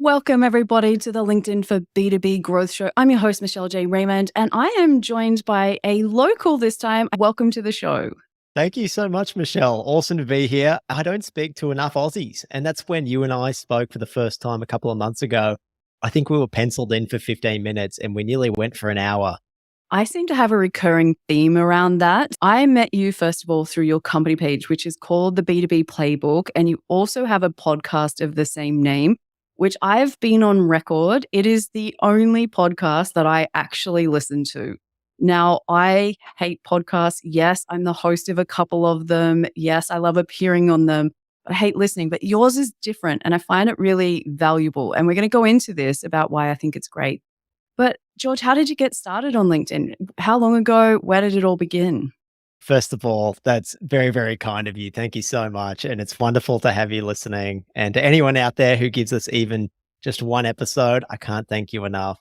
Welcome, everybody, to the LinkedIn for B2B Growth Show. I'm your host, Michelle J. Raymond, and I am joined by a local this time. Welcome to the show. Thank you so much, Michelle. Awesome to be here. I don't speak to enough Aussies, and that's when you and I spoke for the first time a couple of months ago. I think we were penciled in for 15 minutes, and we nearly went for an hour. I seem to have a recurring theme around that. I met you, first of all, through your company page, which is called the B2B Playbook, and you also have a podcast of the same name, which I've been on record. It is the only podcast that I actually listen to. Now, I hate podcasts. Yes, I'm the host of a couple of them. Yes, I love appearing on them. I hate listening, but yours is different and I find it really valuable. And we're going to go into this about why I think it's great. But George, how did you get started on LinkedIn? How long ago? Where did it all begin? First of all, that's very, very kind of you. Thank you so much. And it's wonderful to have you listening. And to anyone out there who gives us even just one episode, I can't thank you enough.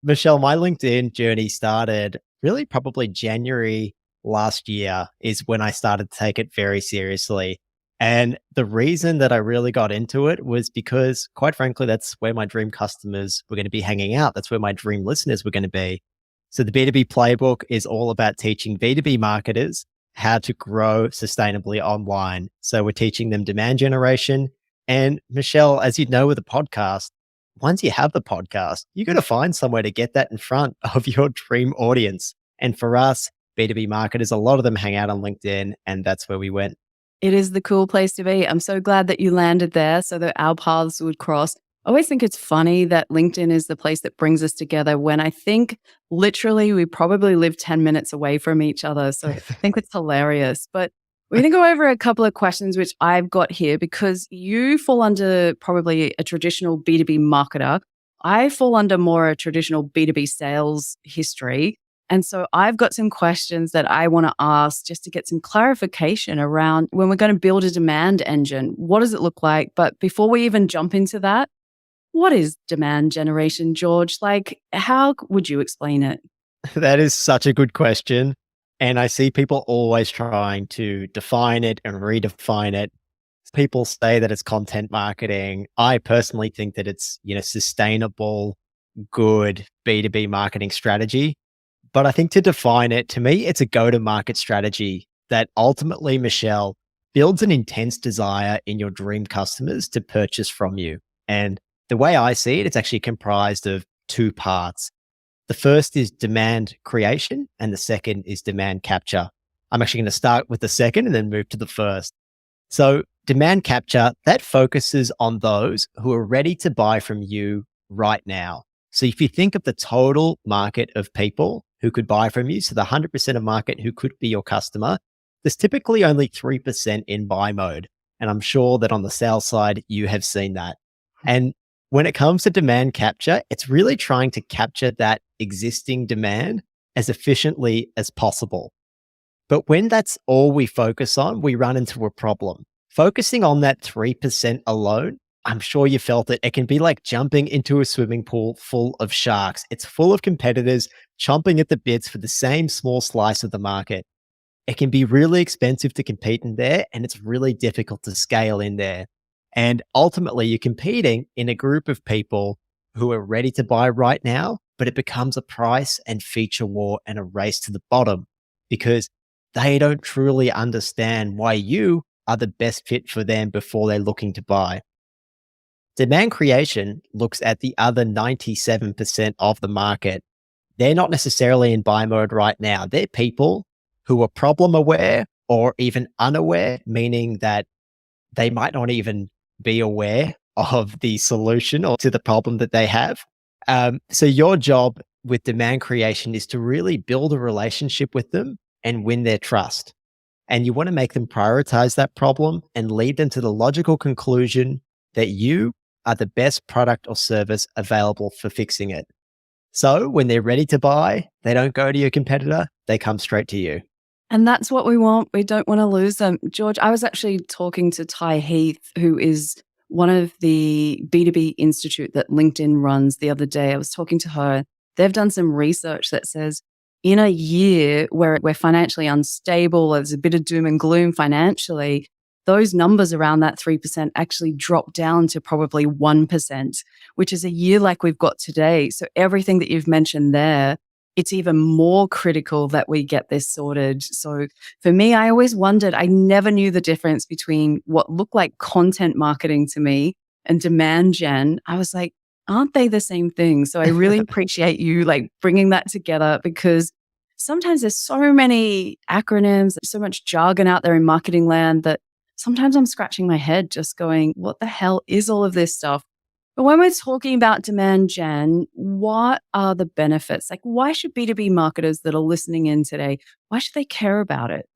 Michelle, my LinkedIn journey started really probably January last year is when I started to take it very seriously. And the reason that I really got into it was because, quite frankly, that's where my dream customers were going to be hanging out. That's where my dream listeners were going to be. So the B2B Playbook is all about teaching B2B marketers how to grow sustainably online. So we're teaching them demand generation. And Michelle, as you know with the podcast, once you have the podcast, you got to find somewhere to get that in front of your dream audience. And for us, B2B marketers, a lot of them hang out on LinkedIn, and that's where we went. It is the cool place to be. I'm so glad that you landed there so that our paths would cross. I always think it's funny that LinkedIn is the place that brings us together when I think literally we probably live 10 minutes away from each other. So I think it's hilarious. But we're going to go over a couple of questions which I've got here because you fall under probably a traditional B2B marketer. I fall under more a traditional B2B sales history. And so I've got some questions that I want to ask just to get some clarification around when we're going to build a demand engine. What does it look like? But before we even jump into that, what is demand generation, George? Like, how would you explain it? That is such a good question. And I see people always trying to define it and redefine it. People say that it's content marketing. I personally think that it's, sustainable, good B2B marketing strategy. But I think to define it, to me, it's a go-to-market strategy that ultimately, Michelle, builds an intense desire in your dream customers to purchase from you. And the way I see it, it's actually comprised of two parts. The first is demand creation, and the second is demand capture. I'm actually going to start with the second and then move to the first. So demand capture, that focuses on those who are ready to buy from you right now. So if you think of the total market of people who could buy from you, so the 100% of market who could be your customer, there's typically only 3% in buy mode. And I'm sure that on the sales side, you have seen that. And when it comes to demand capture, it's really trying to capture that existing demand as efficiently as possible. But when that's all we focus on, we run into a problem. Focusing on that 3% alone, I'm sure you felt it. It can be like jumping into a swimming pool full of sharks. It's full of competitors chomping at the bits for the same small slice of the market. It can be really expensive to compete in there, and it's really difficult to scale in there. And ultimately, you're competing in a group of people who are ready to buy right now, but it becomes a price and feature war and a race to the bottom because they don't truly understand why you are the best fit for them before they're looking to buy. Demand creation looks at the other 97% of the market. They're not necessarily in buy mode right now. They're people who are problem aware or even unaware, meaning that they might not even be aware of the solution or to the problem that they have. So your job with demand creation is to really build a relationship with them and win their trust. And you want to make them prioritize that problem and lead them to the logical conclusion that you are the best product or service available for fixing it. So when they're ready to buy, they don't go to your competitor, they come straight to you. And that's what we want. We don't want to lose them. George, I was actually talking to Ty Heath, who is one of the B2B Institute that LinkedIn runs the other day. I was talking to her. They've done some research that says in a year where we're financially unstable, there's a bit of doom and gloom financially, those numbers around that 3% actually drop down to probably 1%, which is a year like we've got today. So everything that you've mentioned there, it's even more critical that we get this sorted. So for me, I always wondered, I never knew the difference between what looked like content marketing to me and demand gen. I was like, aren't they the same thing? So I really appreciate you like bringing that together, because sometimes there's so many acronyms, so much jargon out there in marketing land that sometimes I'm scratching my head just going, what the hell is all of this stuff? But when we're talking about demand gen, what are the benefits? Like, why should B2B marketers that are listening in today, why should they care about it?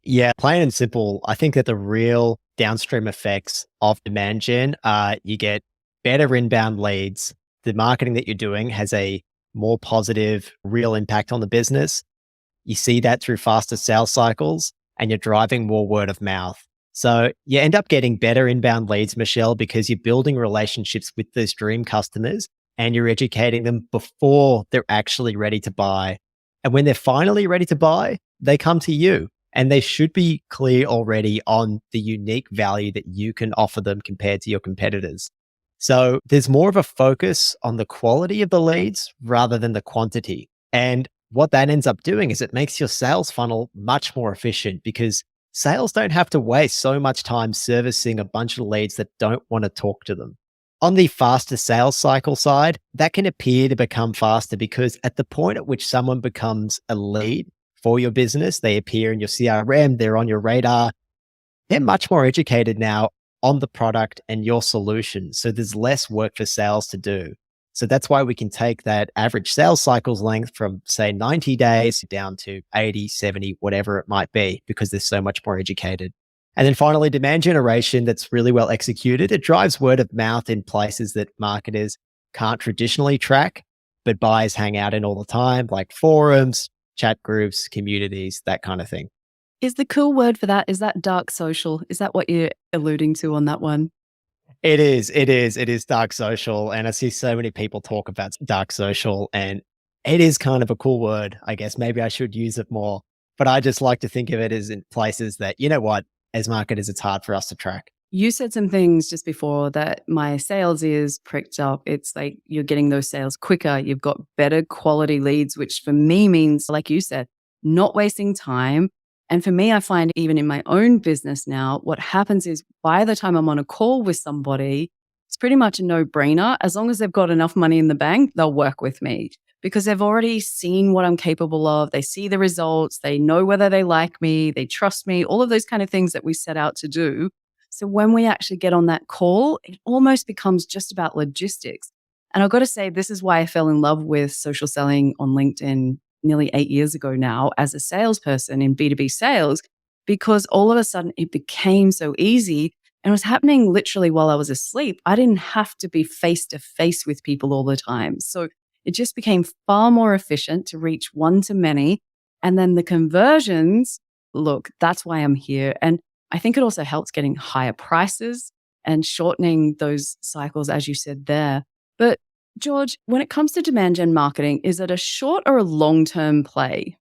Yeah, plain and simple. I think that the real downstream effects of demand gen are you get better inbound leads. The marketing that you're doing has a more positive, real impact on the business. You see that through faster sales cycles, and you're driving more word of mouth. So you end up getting better inbound leads, Michelle, because you're building relationships with those dream customers and you're educating them before they're actually ready to buy. And when they're finally ready to buy, they come to you, and they should be clear already on the unique value that you can offer them compared to your competitors. So there's more of a focus on the quality of the leads rather than the quantity. And what that ends up doing is it makes your sales funnel much more efficient, because sales don't have to waste so much time servicing a bunch of leads that don't want to talk to them. On the faster sales cycle side, that can appear to become faster because at the point at which someone becomes a lead for your business, they appear in your CRM, they're on your radar, they're much more educated now on the product and your solution. So there's less work for sales to do. So that's why we can take that average sales cycles length from, say, 90 days down to 80, 70, whatever it might be, because they're so much more educated. And then finally, demand generation that's really well executed. It drives word of mouth in places that marketers can't traditionally track, but buyers hang out in all the time, like forums, chat groups, communities, that kind of thing. Is the cool word for that, is that dark social? Is that what you're alluding to on that one? It is dark social. And I see so many people talk about dark social, and it is kind of a cool word. I guess maybe I should use it more, but I just like to think of it as in places that, you know what, as marketers, it's hard for us to track. You said some things just before that my sales ears pricked up. It's like you're getting those sales quicker. You've got better quality leads, which for me means, like you said, not wasting time. And for me, I find even in my own business now, what happens is by the time I'm on a call with somebody, it's pretty much a no-brainer. As long as they've got enough money in the bank, they'll work with me because they've already seen what I'm capable of. They see the results. They know whether they like me. They trust me, all of those kind of things that we set out to do. So when we actually get on that call, it almost becomes just about logistics. And I've got to say, this is why I fell in love with social selling on LinkedIn nearly 8 years ago now as a salesperson in B2B sales, because all of a sudden it became so easy and it was happening literally while I was asleep. I didn't have to be face to face with people all the time. So it just became far more efficient to reach one to many. And then the conversions, look, that's why I'm here. And I think it also helps getting higher prices and shortening those cycles, as you said there. But George, when it comes to demand gen marketing, is it a short or a long-term play?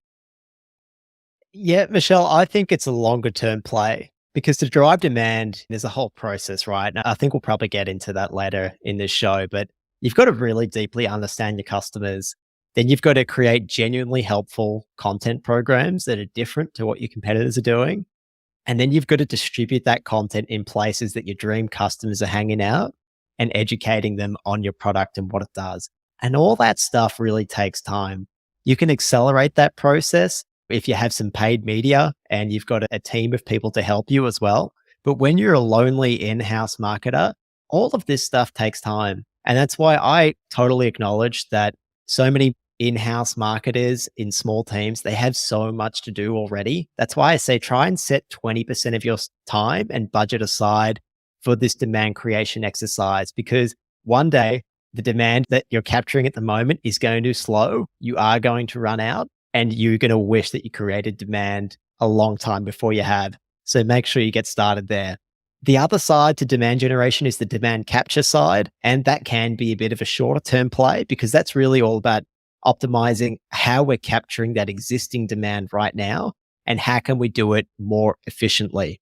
Yeah, Michelle, I think it's a longer term play because to drive demand, there's a whole process, right? I think we'll probably get into that later in this show, but you've got to really deeply understand your customers. Then you've got to create genuinely helpful content programs that are different to what your competitors are doing. And then you've got to distribute that content in places that your dream customers are hanging out and educating them on your product and what it does. And all that stuff really takes time. You can accelerate that process if you have some paid media and you've got a team of people to help you as well. But when you're a lonely in-house marketer, all of this stuff takes time. And that's why I totally acknowledge that so many in-house marketers in small teams, they have so much to do already. That's why I say try and set 20% of your time and budget aside for this demand creation exercise, because one day the demand that you're capturing at the moment is going to slow. You are going to run out and you're going to wish that you created demand a long time before you have. So make sure you get started there. The other side to demand generation is the demand capture side. And that can be a bit of a shorter term play because that's really all about optimizing how we're capturing that existing demand right now and how can we do it more efficiently.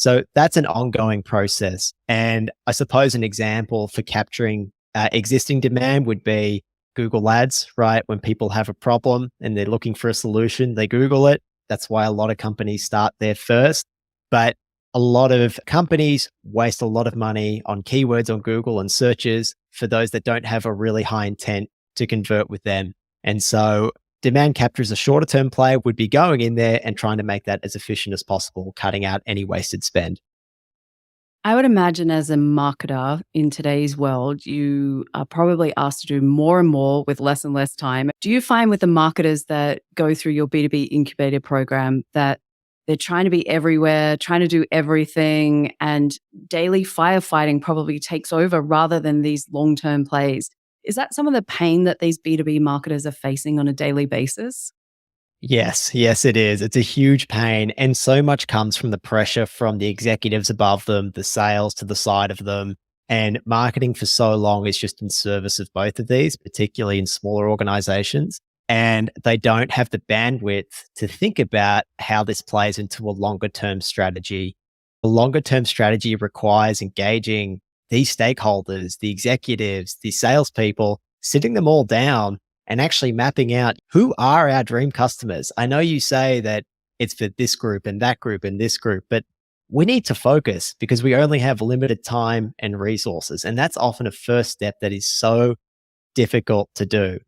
So that's an ongoing process. And I suppose an example for capturing existing demand would be Google Ads, right? When people have a problem and they're looking for a solution, they Google it. That's why a lot of companies start there first. But a lot of companies waste a lot of money on keywords on Google and searches for those that don't have a really high intent to convert with them. And so demand capture as a shorter term play would be going in there and trying to make that as efficient as possible, cutting out any wasted spend. I would imagine as a marketer in today's world, you are probably asked to do more and more with less and less time. Do you find with the marketers that go through your B2B Incubator program that they're trying to be everywhere, trying to do everything, and daily firefighting probably takes over rather than these long-term plays? Is that some of the pain that these B2B marketers are facing on a daily basis? Yes, it is. It's a huge pain. And so much comes from the pressure from the executives above them, the sales to the side of them. And marketing for so long is just in service of both of these, particularly in smaller organizations. And they don't have the bandwidth to think about how this plays into a longer term strategy. A longer term strategy requires engaging these stakeholders, the executives, the salespeople, sitting them all down and actually mapping out who are our dream customers. I know you say that it's for this group and that group and this group, but we need to focus because we only have limited time and resources. And that's often a first step that is so difficult to do.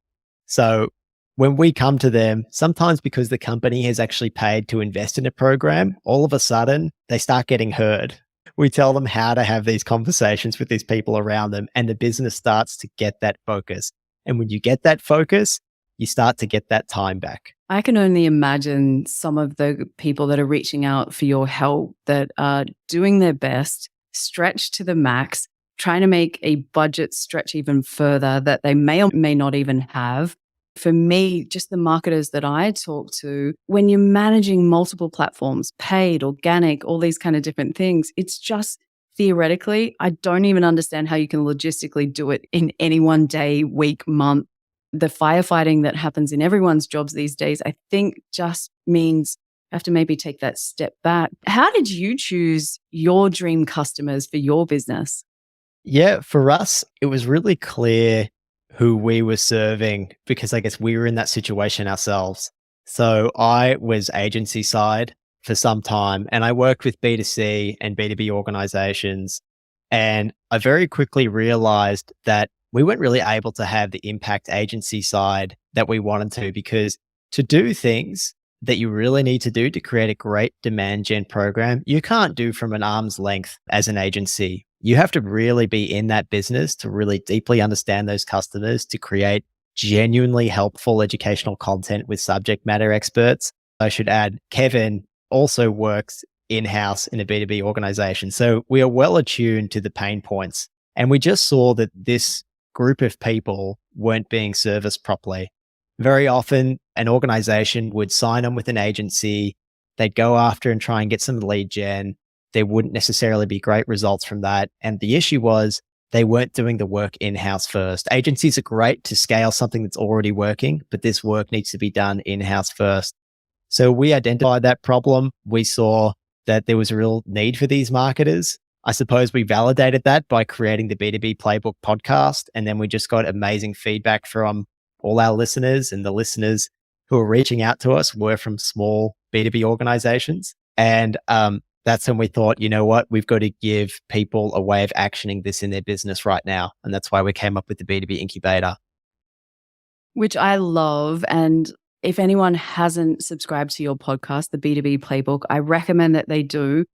So when we come to them, sometimes because the company has actually paid to invest in a program, all of a sudden they start getting heard. We tell them how to have these conversations with these people around them, and the business starts to get that focus. And when you get that focus, you start to get that time back. I can only imagine some of the people that are reaching out for your help that are doing their best, stretched to the max, trying to make a budget stretch even further that they may or may not even have. For me, just the marketers that I talk to, when you're managing multiple platforms, paid, organic, all these kind of different things, it's just theoretically, I don't even understand how you can logistically do it in any one day, week, month. The firefighting that happens in everyone's jobs these days, I think just means you have to maybe take that step back. How did you choose your dream customers for your business? Yeah, for us, it was really clear who we were serving because I guess we were in that situation ourselves. So I was agency side for some time and I worked with B2C and B2B organizations. And I very quickly realized that we weren't really able to have the impact agency side that we wanted to, because to do things that you really need to do to create a great demand gen program, you can't do from an arm's length as an agency. You have to really be in that business to really deeply understand those customers, to create genuinely helpful educational content with subject matter experts. I should add, Kevin also works in-house in a B2B organization. So we are well attuned to the pain points. And we just saw that this group of people weren't being serviced properly. Very often, an organization would sign on with an agency. They'd go after and try and get some lead gen. There wouldn't necessarily be great results from that. And the issue was they weren't doing the work in-house first. Agencies are great to scale something that's already working, but this work needs to be done in-house first. So we identified that problem. We saw that there was a real need for these marketers. I suppose we validated that by creating the B2B Playbook podcast. And then we just got amazing feedback from all our listeners, and the listeners who were reaching out to us were from small B2B organizations. And that's when we thought, you know what, we've got to give people a way of actioning this in their business right now. And that's why we came up with the B2B Incubator. Which I love. And if anyone hasn't subscribed to your podcast, the B2B Playbook, I recommend that they do.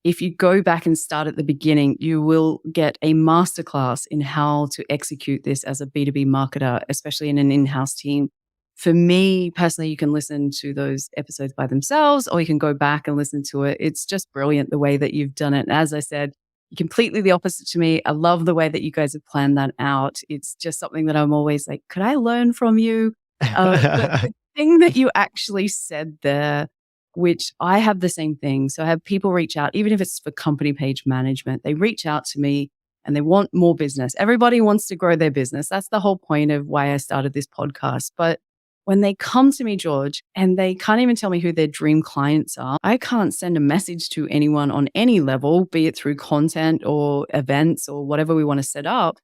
If you go back and start at the beginning, you will get a masterclass in how to execute this as a B2B marketer, especially in an in-house team. For me personally, you can listen to those episodes by themselves, or you can go back and listen to it. It's just brilliant the way that you've done it. And as I said, completely the opposite to me. I love the way that you guys have planned that out. It's just something that I'm always like, could I learn from you? The thing that you actually said there, which I have the same thing. So I have people reach out, even if it's for company page management, they reach out to me and they want more business. Everybody wants to grow their business. That's the whole point of why I started this podcast. But when they come to me, George, and they can't even tell me who their dream clients are, I can't send a message to anyone on any level, be it through content or events or whatever we want to set up.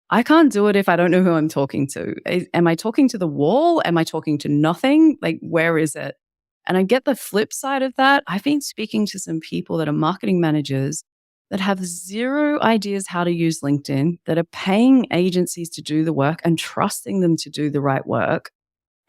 I can't do it if I don't know who I'm talking to. Am I talking to the wall? Am I talking to nothing? Like, where is it? And I get the flip side of that. I've been speaking to some people that are marketing managers that have zero ideas how to use LinkedIn, that are paying agencies to do the work and trusting them to do the right work,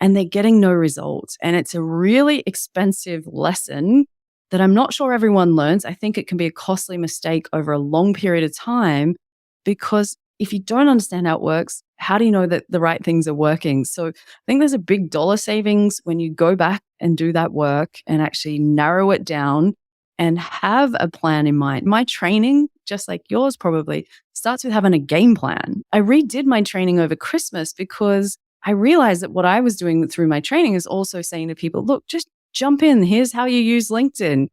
and they're getting no results. And it's a really expensive lesson that I'm not sure everyone learns. I think it can be a costly mistake over a long period of time, because if you don't understand how it works, how do you know that the right things are working? So I think there's a big dollar savings when you go back and do that work and actually narrow it down and have a plan in mind. My training, just like yours probably, starts with having a game plan. I redid my training over Christmas because I realized that what I was doing through my training is also saying to people, look, just jump in. Here's how you use LinkedIn.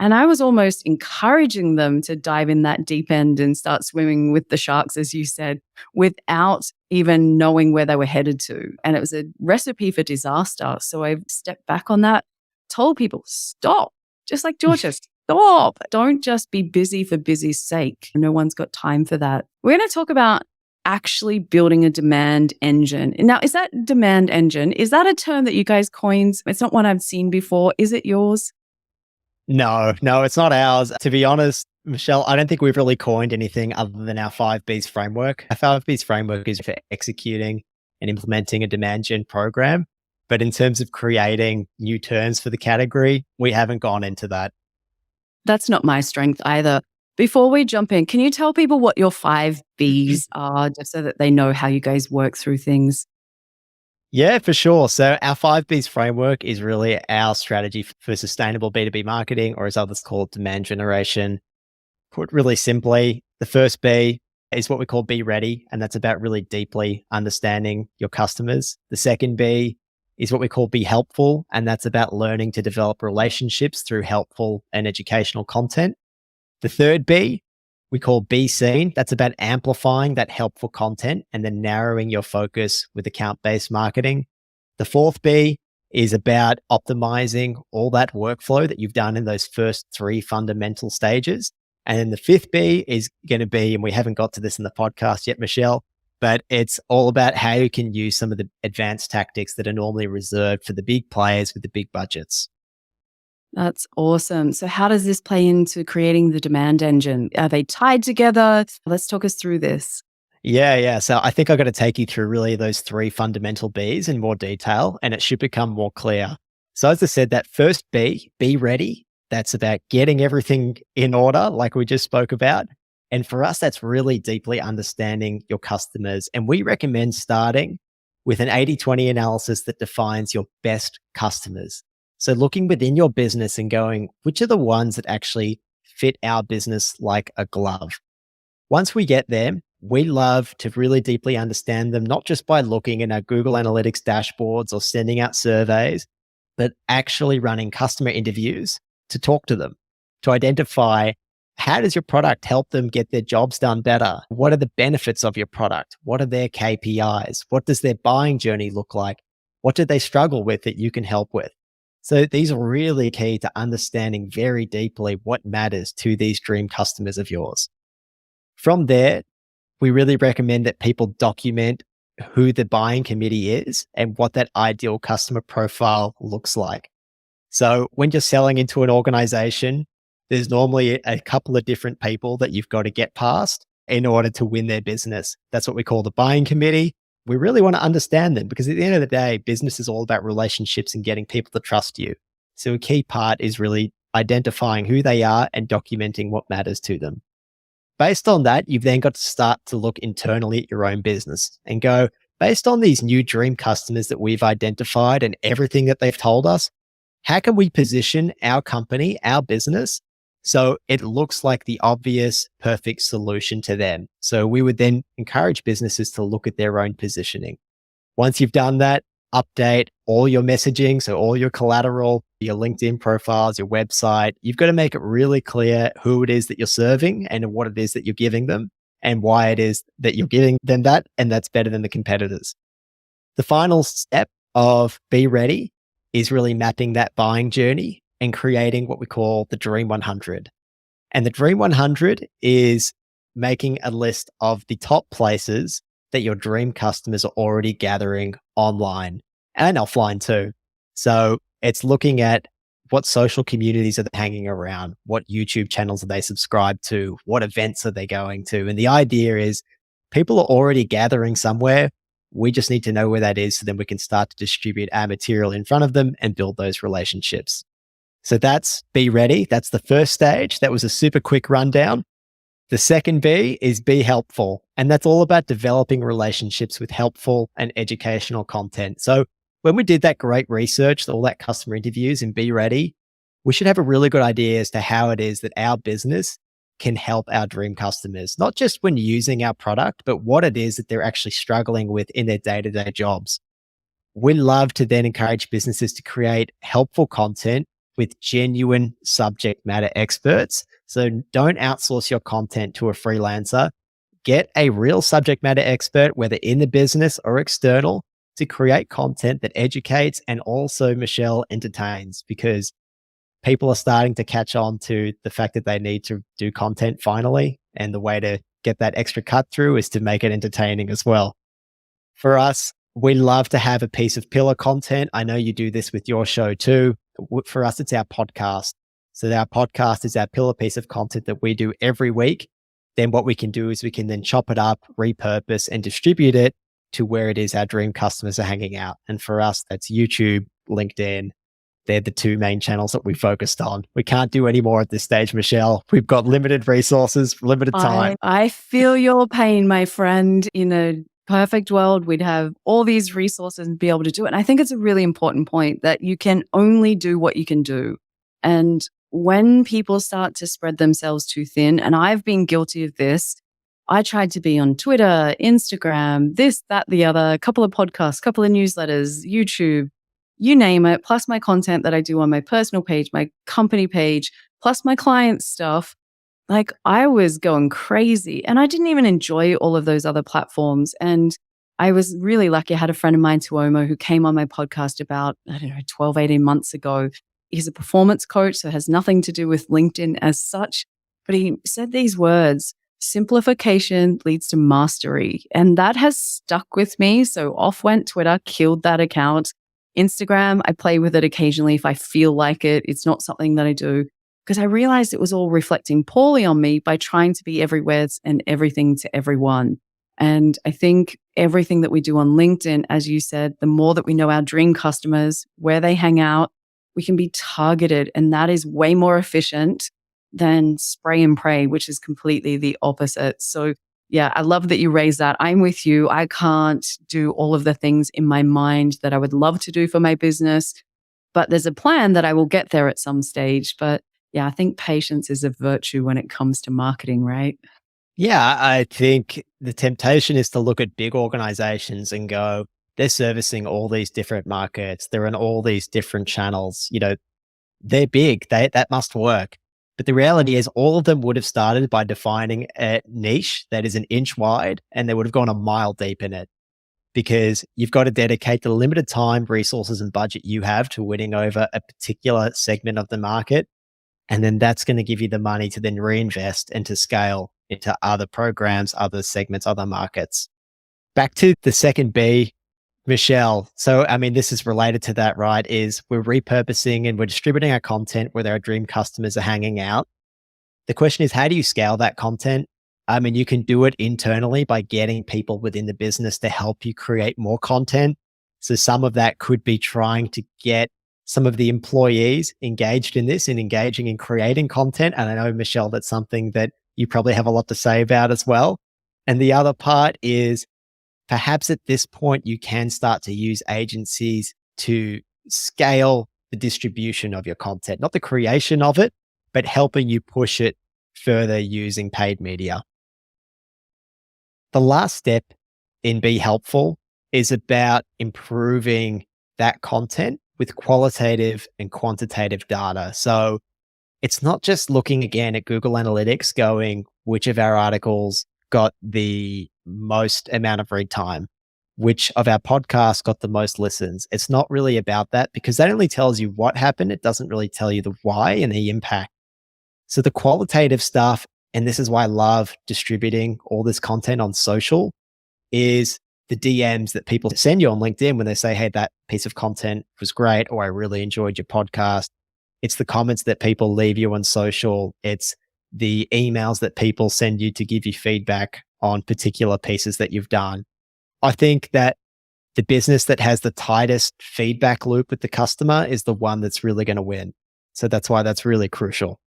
And I was almost encouraging them to dive in that deep end and start swimming with the sharks, as you said, without even knowing where they were headed to. And it was a recipe for disaster. So I stepped back on that, told people, stop, just like George says, stop. Don't just be busy for busy's sake. No one's got time for that. We're going to talk about actually building a demand engine. Now, is that demand engine? Is that a term that you guys coined? It's not one I've seen before. Is it yours? No, it's not ours. To be honest, Michelle, I don't think we've really coined anything other than our 5Bs framework. Our 5Bs framework is for executing and implementing a demand gen program. But in terms of creating new terms for the category, we haven't gone into that. That's not my strength either. Before we jump in, can you tell people what your 5Bs are, just so that they know how you guys work through things? Yeah, for sure. So our 5Bs framework is really our strategy for sustainable B2B marketing, or as others call it, demand generation. Put really simply, the first B is what we call be ready, and that's about really deeply understanding your customers. The second B is what we call be helpful, and that's about learning to develop relationships through helpful and educational content. The third B we call be seen. That's about amplifying that helpful content and then narrowing your focus with account-based marketing. The fourth B is about optimizing all that workflow that you've done in those first three fundamental stages. And then the fifth B is going to be, and we haven't got to this in the podcast yet, Michelle, but it's all about how you can use some of the advanced tactics that are normally reserved for the big players with the big budgets. That's awesome. So how does this play into creating the demand engine? Are they tied together? Let's talk us through this. Yeah. So I think I've got to take you through really those three fundamental Bs in more detail, and it should become more clear. So as I said, that first B, be ready, that's about getting everything in order, like we just spoke about. And for us, that's really deeply understanding your customers. And we recommend starting with an 80-20 analysis that defines your best customers. So looking within your business and going, which are the ones that actually fit our business like a glove? Once we get there, we love to really deeply understand them, not just by looking in our Google Analytics dashboards or sending out surveys, but actually running customer interviews to talk to them, to identify how does your product help them get their jobs done better? What are the benefits of your product? What are their KPIs? What does their buying journey look like? What do they struggle with that you can help with? So these are really key to understanding very deeply what matters to these dream customers of yours. From there, we really recommend that people document who the buying committee is and what that ideal customer profile looks like. So when you're selling into an organization, there's normally a couple of different people that you've got to get past in order to win their business. That's what we call the buying committee. We really want to understand them because at the end of the day, business is all about relationships and getting people to trust you. So a key part is really identifying who they are and documenting what matters to them. Based on that, you've then got to start to look internally at your own business and go, based on these new dream customers that we've identified and everything that they've told us, how can we position our company, our business, so it looks like the obvious, perfect solution to them? So we would then encourage businesses to look at their own positioning. Once you've done that, update all your messaging, so all your collateral, your LinkedIn profiles, your website. You've got to make it really clear who it is that you're serving and what it is that you're giving them and why it is that you're giving them that, and that's better than the competitors. The final step of Be Ready is really mapping that buying journey and creating what we call the Dream 100. And the Dream 100 is making a list of the top places that your dream customers are already gathering online and offline too. So it's looking at what social communities are they hanging around, what YouTube channels are they subscribed to, what events are they going to. And the idea is people are already gathering somewhere. We just need to know where that is so then we can start to distribute our material in front of them and build those relationships. So that's Be Ready. That's the first stage. That was a super quick rundown. The second B is Be Helpful. And that's all about developing relationships with helpful and educational content. So when we did that great research, all that customer interviews in Be Ready, we should have a really good idea as to how it is that our business can help our dream customers, not just when using our product, but what it is that they're actually struggling with in their day-to-day jobs. We love to then encourage businesses to create helpful content with genuine subject matter experts. So don't outsource your content to a freelancer. Get a real subject matter expert, whether in the business or external, to create content that educates and also, Michelle, entertains, because people are starting to catch on to the fact that they need to do content finally. And the way to get that extra cut through is to make it entertaining as well. For us, we love to have a piece of pillar content. I know you do this with your show too. For us, it's our podcast. So our podcast is our pillar piece of content that we do every week. Then what we can do is we can then chop it up, repurpose, and distribute it to where it is our dream customers are hanging out. And for us, that's YouTube, LinkedIn. They're the two main channels that we focused on. We can't do any more at this stage, Michelle. We've got limited resources, limited time. I feel your pain, my friend. In a perfect world, we'd have all these resources and be able to do it. And I think it's a really important point that you can only do what you can do. And when people start to spread themselves too thin, and I've been guilty of this, I tried to be on Twitter, Instagram, this, that, the other, a couple of podcasts, couple of newsletters, YouTube, you name it, plus my content that I do on my personal page, my company page, plus my client stuff. Like I was going crazy and I didn't even enjoy all of those other platforms. And I was really lucky. I had a friend of mine, Tuomo, who came on my podcast about, 12, 18 months ago. He's a performance coach, so it has nothing to do with LinkedIn as such. But he said these words: simplification leads to mastery. And that has stuck with me. So off went Twitter, killed that account. Instagram, I play with it occasionally if I feel like it. It's not something that I do because I realized it was all reflecting poorly on me by trying to be everywhere and everything to everyone. And I think everything that we do on LinkedIn, as you said, the more that we know our dream customers, where they hang out, we can be targeted. And that is way more efficient than spray and pray, which is completely the opposite. So yeah, I love that you raised that. I'm with you. I can't do all of the things in my mind that I would love to do for my business, but there's a plan that I will get there at some stage. But yeah, I think patience is a virtue when it comes to marketing, right? Yeah, I think the temptation is to look at big organizations and go, they're servicing all these different markets. They're in all these different channels. They're big. That must work. But the reality is all of them would have started by defining a niche that is an inch wide, and they would have gone a mile deep in it, because you've got to dedicate the limited time, resources, and budget you have to winning over a particular segment of the market. And then that's going to give you the money to then reinvest and to scale into other programs, other segments, other markets. Back to the second B, Michelle. So, this is related to that, right? Is we're repurposing and we're distributing our content where our dream customers are hanging out. The question is, how do you scale that content? You can do it internally by getting people within the business to help you create more content. So some of that could be trying to get some of the employees engaged in this and engaging in creating content. And I know, Michelle, that's something that you probably have a lot to say about as well. And the other part is, perhaps at this point, you can start to use agencies to scale the distribution of your content, not the creation of it, but helping you push it further using paid media. The last step in Be Helpful is about improving that content with qualitative and quantitative data. So it's not just looking again at Google Analytics going, which of our articles got the most amount of read time. which of our podcasts got the most listens. It's not really about that because that only tells you what happened. It doesn't really tell you the why and the impact. So the qualitative stuff, and this is why I love distributing all this content on social, is the DMs that people send you on LinkedIn when they say, hey, that piece of content was great, or I really enjoyed your podcast. It's the comments that people leave you on social. It's the emails that people send you to give you feedback on particular pieces that you've done. I think that the business that has the tightest feedback loop with the customer is the one that's really going to win. So that's why that's really crucial.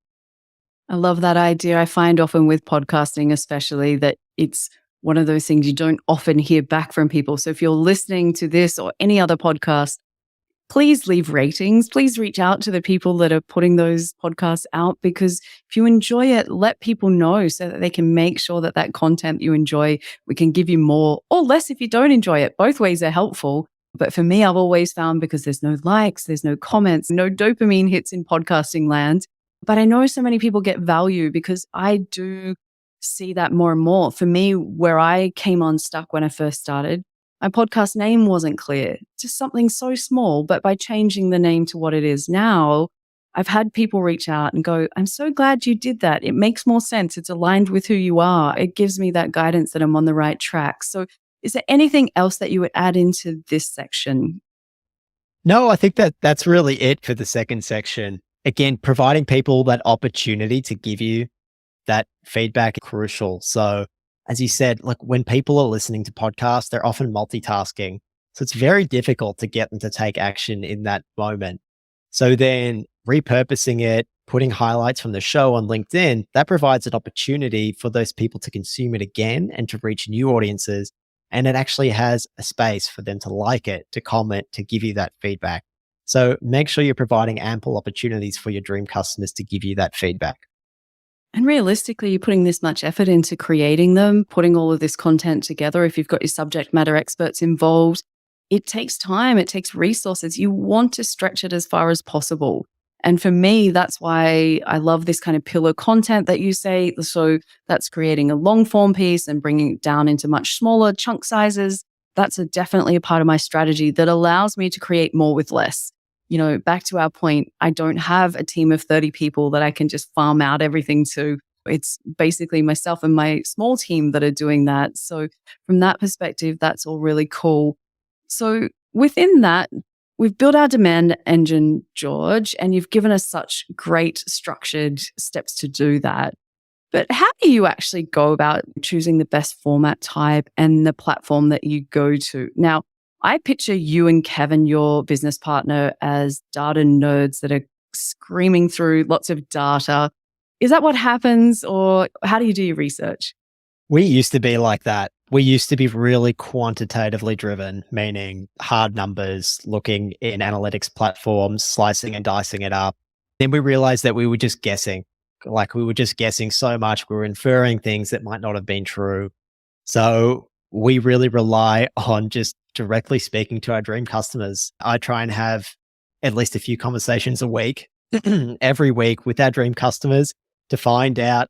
I love that idea. I find often with podcasting, especially, that it's one of those things you don't often hear back from people. So if you're listening to this or any other podcast, please leave ratings. Please reach out to the people that are putting those podcasts out, because if you enjoy it, let people know so that they can make sure that that content you enjoy, we can give you more or less if you don't enjoy it. Both ways are helpful. But for me, I've always found, because there's no likes, there's no comments, no dopamine hits in podcasting land. But I know so many people get value, because I do see that more and more. For me, where I came unstuck when I first started, my podcast name wasn't clear, just something so small. But by changing the name to what it is now, I've had people reach out and go, I'm so glad you did that. It makes more sense. It's aligned with who you are. It gives me that guidance that I'm on the right track. So is there anything else that you would add into this section? No, I think that that's really it for the second section. Again, providing people that opportunity to give you that feedback is crucial. So as you said, like when people are listening to podcasts, they're often multitasking. So it's very difficult to get them to take action in that moment. So then repurposing it, putting highlights from the show on LinkedIn, that provides an opportunity for those people to consume it again and to reach new audiences. And it actually has a space for them to like it, to comment, to give you that feedback. So make sure you're providing ample opportunities for your dream customers to give you that feedback. And realistically, you're putting this much effort into creating them, putting all of this content together. If you've got your subject matter experts involved, it takes time, it takes resources. You want to stretch it as far as possible. And for me, that's why I love this kind of pillar content that you say. So that's creating a long form piece and bringing it down into much smaller chunk sizes. That's definitely a part of my strategy that allows me to create more with less. You know, back to our point, I don't have a team of 30 people that I can just farm out everything to. It's basically myself and my small team that are doing that. So from that perspective, that's all really cool. So within that, we've built our demand engine, George, and you've given us such great structured steps to do that. But how do you actually go about choosing the best format type and the platform that you go to? Now, I picture you and Kevin, your business partner, as data nerds that are screaming through lots of data. Is that what happens, or how do you do your research? We used to be like that. We used to be really quantitatively driven, meaning hard numbers, looking in analytics platforms, slicing and dicing it up. Then we realized that we were just guessing. Like we were just guessing so much. We were inferring things that might not have been true. So we really rely on just directly speaking to our dream customers. I try and have at least a few conversations a week, every week with our dream customers to find out,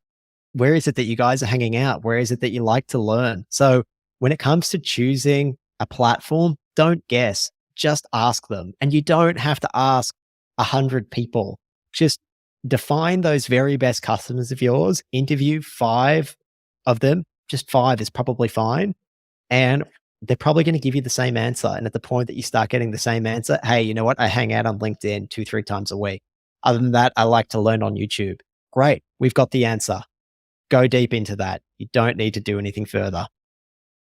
where is it that you guys are hanging out? Where is it that you like to learn? So when it comes to choosing a platform, don't guess, just ask them. And you don't have to ask 100 people. Just define those very best customers of yours, interview 5 of them. Just 5 is probably fine. And they're probably going to give you the same answer. And at the point that you start getting the same answer, hey, you know what? I hang out on LinkedIn 2-3 times a week. Other than that, I like to learn on YouTube. Great. We've got the answer. Go deep into that. You don't need to do anything further.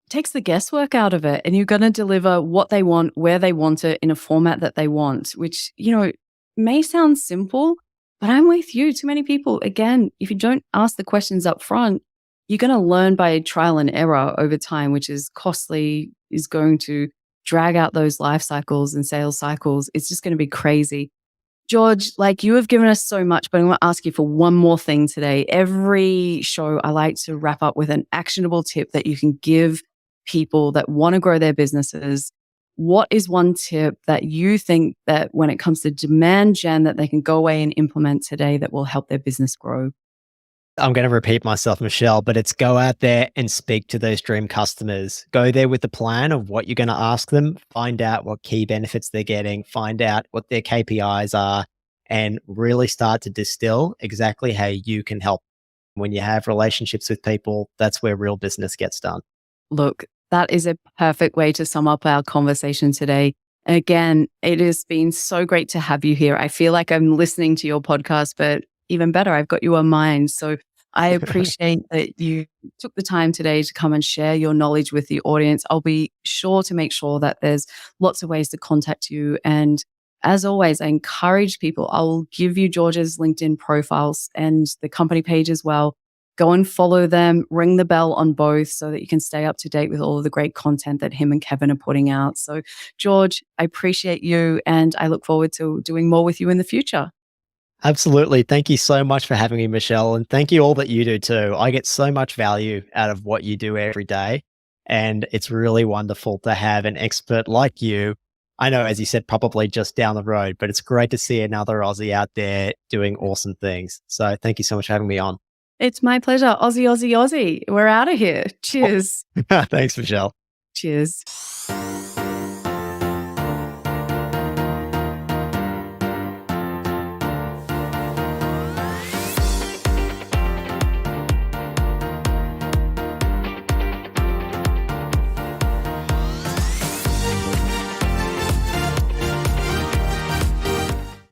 Takes the guesswork out of it, and you're going to deliver what they want, where they want it, in a format that they want, which, you know, may sound simple, but I'm with you. Too many people, again, if you don't ask the questions up front, you're going to learn by trial and error over time, which is costly, is going to drag out those life cycles and sales cycles. It's just going to be crazy. George, like, you have given us so much, but I'm going to ask you for one more thing today. Every show, I like to wrap up with an actionable tip that you can give people that want to grow their businesses. What is one tip that you think that when it comes to demand gen that they can go away and implement today that will help their business grow? I'm going to repeat myself, Michelle, but it's go out there and speak to those dream customers. Go there with the plan of what you're going to ask them, find out what key benefits they're getting, find out what their KPIs are, and really start to distill exactly how you can help. When you have relationships with people, that's where real business gets done. Look, that is a perfect way to sum up our conversation today. Again, it has been so great to have you here. I feel like I'm listening to your podcast, but even better, I've got you on mine. So I appreciate that you took the time today to come and share your knowledge with the audience. I'll be sure to make sure that there's lots of ways to contact you. And as always, I encourage people, I'll give you George's LinkedIn profiles and the company page as well. Go and follow them, ring the bell on both so that you can stay up to date with all of the great content that him and Kevin are putting out. So, George, I appreciate you and I look forward to doing more with you in the future. Absolutely. Thank you so much for having me, Michelle. And thank you all that you do too. I get so much value out of what you do every day. And it's really wonderful to have an expert like you. I know, as you said, probably just down the road, but it's great to see another Aussie out there doing awesome things. So thank you so much for having me on. It's my pleasure. Aussie, Aussie, Aussie. We're out of here. Cheers. Thanks, Michelle. Cheers.